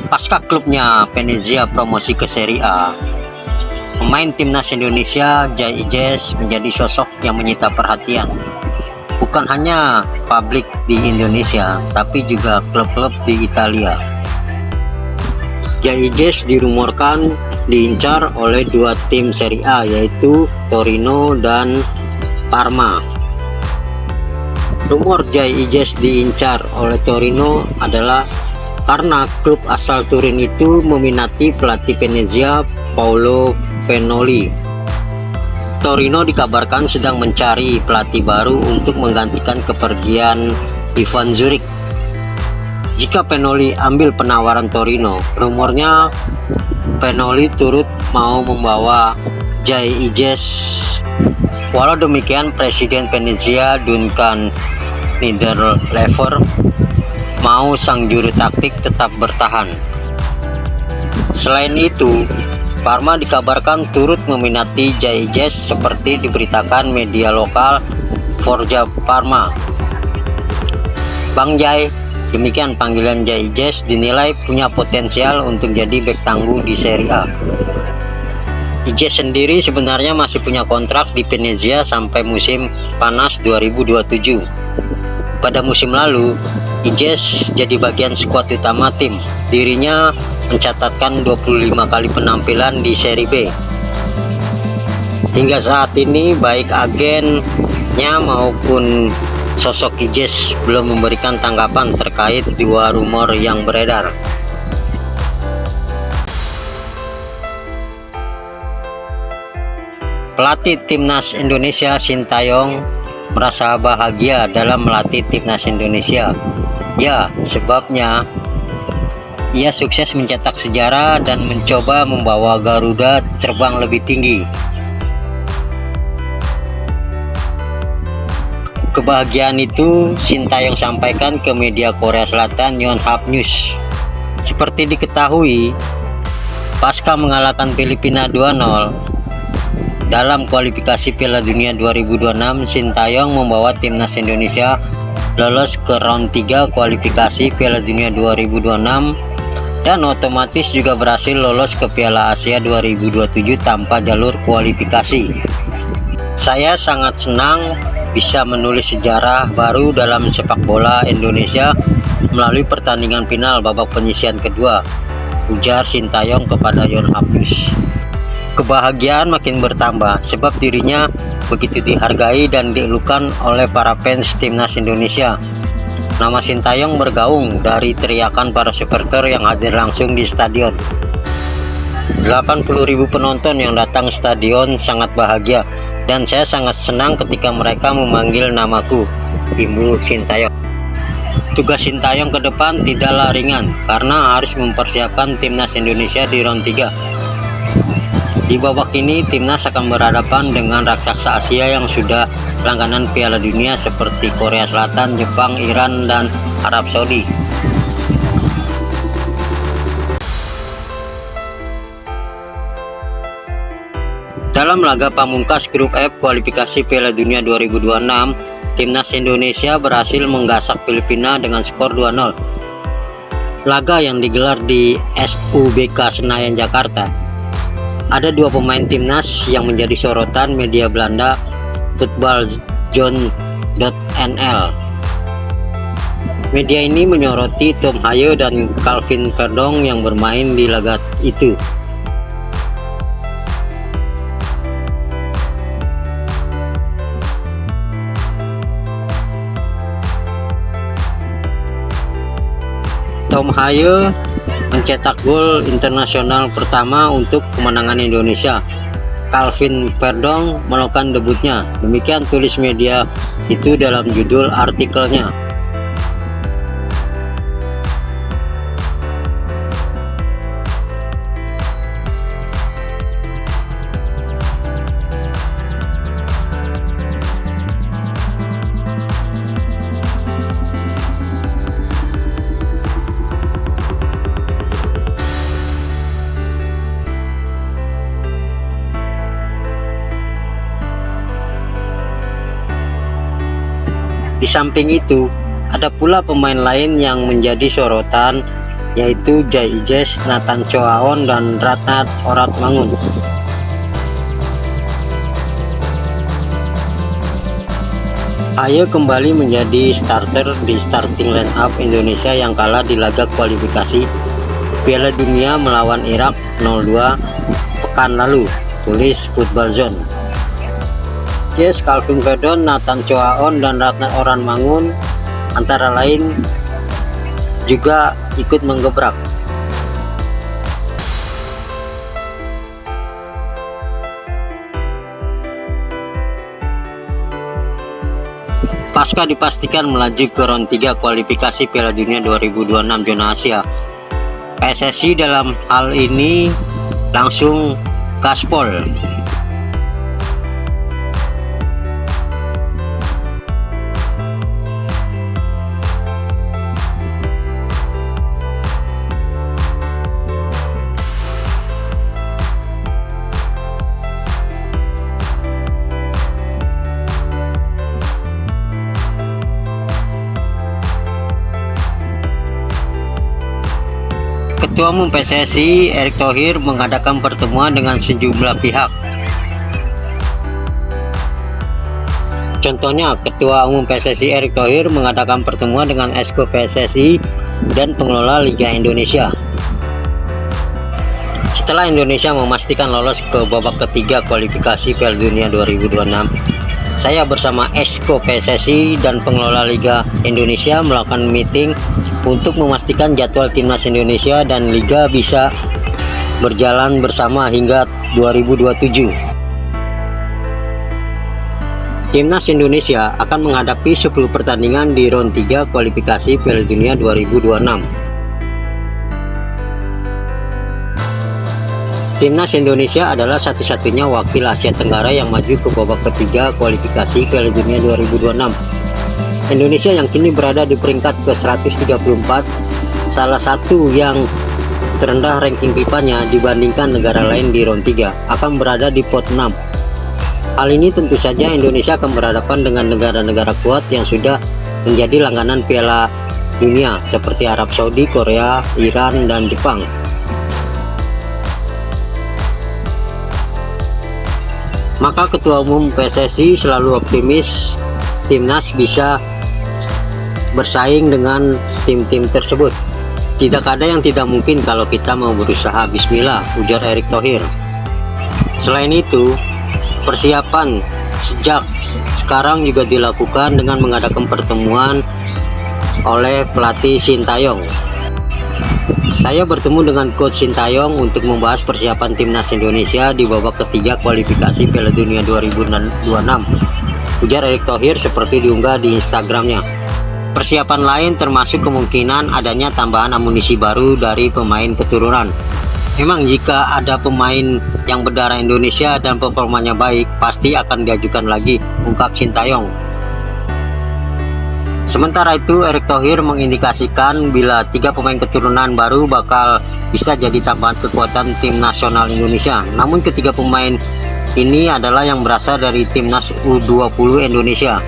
Pasca klubnya Venezia promosi ke Serie A, pemain timnas Indonesia Jai Ijes menjadi sosok yang menyita perhatian. Bukan hanya publik di Indonesia, tapi juga klub-klub di Italia. Jai Ijes dirumorkan diincar oleh dua tim Serie A, yaitu Torino dan Parma. Rumor Jai Ijes diincar oleh Torino adalah karena klub asal Turin itu meminati pelatih Venezia Paolo Pennoli. Torino dikabarkan sedang mencari pelatih baru untuk menggantikan kepergian Ivan Djuric. Jika Pennoli ambil penawaran Torino, rumornya Pennoli turut mau membawa Jai Ijes. Walau demikian, Presiden Venezia Duncan Niederlever mau sang juru taktik tetap bertahan. Selain itu, Parma dikabarkan turut meminati Jai Ijes seperti diberitakan media lokal Forza Parma. Bang Jai, demikian panggilan Jai Ijes, dinilai punya potensial untuk jadi bek tangguh di Serie A. Ijes sendiri sebenarnya masih punya kontrak di Venezia sampai musim panas 2027. Pada musim lalu, Ijes jadi bagian skuad utama tim. Dirinya mencatatkan 25 kali penampilan di Serie B. Hingga saat ini, baik agennya maupun sosok Ijes belum memberikan tanggapan terkait dua rumor yang beredar. Pelatih timnas Indonesia Sintayong merasa bahagia dalam melatih timnas Indonesia. Ya, sebabnya ia sukses mencetak sejarah dan mencoba membawa Garuda terbang lebih tinggi. Kebahagiaan itu Sintayong sampaikan ke media Korea Selatan Yonhap News. Seperti diketahui, pasca mengalahkan Filipina 2-0 dalam kualifikasi Piala Dunia 2026, Sintayong membawa timnas Indonesia lolos ke round 3 kualifikasi Piala Dunia 2026 dan otomatis juga berhasil lolos ke Piala Asia 2027 tanpa jalur kualifikasi. Saya sangat senang bisa menulis sejarah baru dalam sepak bola Indonesia melalui pertandingan final babak penyisihan kedua, ujar Sintayong kepada Yonhap News. Kebahagiaan makin bertambah sebab dirinya begitu dihargai dan dielukan oleh para fans timnas Indonesia. Nama Sintayong bergaung dari teriakan para supporter yang hadir langsung di stadion. 80.000 penonton yang datang stadion sangat bahagia dan saya sangat senang ketika mereka memanggil namaku, imbuh Sintayong. Tugas Sintayong ke depan tidaklah ringan karena harus mempersiapkan timnas Indonesia di round 3. Di babak ini, timnas akan berhadapan dengan raksasa Asia yang sudah langganan Piala Dunia seperti Korea Selatan, Jepang, Iran, dan Arab Saudi. Dalam laga pamungkas grup F kualifikasi Piala Dunia 2026, timnas Indonesia berhasil menggasak Filipina dengan skor 2-0. Laga yang digelar di SUBK Senayan, Jakarta. Ada dua pemain timnas yang menjadi sorotan media Belanda, Voetbalzone.nl. Media ini menyoroti Tom Haye dan Calvin Verdong yang bermain di laga itu. Tom Haye mencetak gol internasional pertama untuk kemenangan Indonesia. Calvin Verdong melakukan debutnya. Demikian tulis media itu dalam judul artikelnya. Di samping itu, ada pula pemain lain yang menjadi sorotan, yaitu Jai Ijes, Nathan Choaon, dan Ratna Oratmangun. Aye kembali menjadi starter di starting line up Indonesia yang kalah di laga kualifikasi Piala Dunia melawan Irak 0-2 pekan lalu, tulis Football Zone. Yes, Calvin Verdon, Nathan Choaon, dan Ratna Oratmangun antara lain juga ikut menggebrak. Pasca dipastikan melaju ke round 3 kualifikasi Piala Dunia 2026 zona Asia, PSSI dalam hal ini langsung gaspol. Ketua Umum PSSI Erick Thohir mengadakan pertemuan dengan sejumlah pihak. Contohnya, Ketua Umum PSSI Erick Thohir mengadakan pertemuan dengan Esko PSSI dan pengelola Liga Indonesia. Setelah Indonesia memastikan lolos ke babak ketiga kualifikasi Piala Dunia 2026, saya bersama Esko PSSI dan pengelola Liga Indonesia melakukan meeting untuk memastikan jadwal timnas Indonesia dan Liga bisa berjalan bersama hingga 2027. Timnas Indonesia akan menghadapi 10 pertandingan di round 3 kualifikasi Piala Dunia 2026. Timnas Indonesia adalah satu-satunya wakil Asia Tenggara yang maju ke babak ketiga kualifikasi Piala Dunia 2026. Indonesia yang kini berada di peringkat ke-134, salah satu yang terendah ranking FIFA-nya dibandingkan negara lain di round 3, akan berada di pot 6. Hal ini tentu saja Indonesia akan berhadapan dengan negara-negara kuat yang sudah menjadi langganan Piala Dunia seperti Arab Saudi, Korea, Iran, dan Jepang. Maka Ketua Umum PSSI selalu optimis timnas bisa bersaing dengan tim-tim tersebut. Tidak ada yang tidak mungkin kalau kita mau berusaha, bismillah, ujar Erick Thohir. Selain itu, persiapan sejak sekarang juga dilakukan dengan mengadakan pertemuan oleh pelatih Sintayong. Saya bertemu dengan Coach Sintayong untuk membahas persiapan timnas Indonesia di babak ketiga kualifikasi Piala Dunia 2026, ujar Erick Thohir seperti diunggah di Instagramnya. Persiapan lain termasuk kemungkinan adanya tambahan amunisi baru dari pemain keturunan. Memang jika ada pemain yang berdarah Indonesia dan performanya baik, pasti akan diajukan lagi, ungkap Sintayong. Sementara itu, Erick Thohir mengindikasikan bila 3 pemain keturunan baru bakal bisa jadi tambahan kekuatan tim nasional Indonesia. Namun ketiga pemain ini adalah yang berasal dari timnas U20 Indonesia.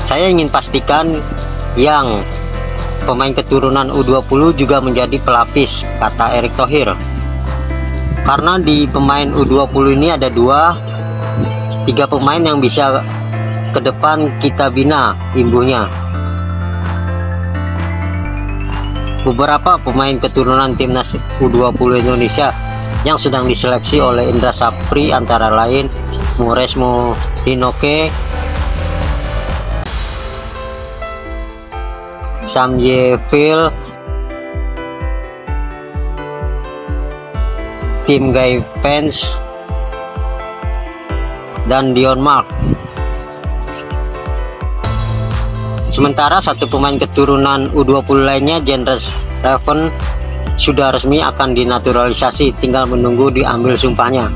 Saya ingin pastikan yang pemain keturunan U20 juga menjadi pelapis, kata Erick Thohir. Karena di pemain U20 ini ada 3 pemain yang bisa ke depan kita bina, imbuhnya. Beberapa pemain keturunan timnas U20 Indonesia yang sedang diseleksi oleh Indra Sapri antara lain Mauresmo Hinoke, Sam Yevil, Tim Guy Pence, dan Dion Mark. Sementara satu pemain keturunan U20 lainnya, Jendres Raven, sudah resmi akan dinaturalisasi, tinggal menunggu diambil sumpahnya.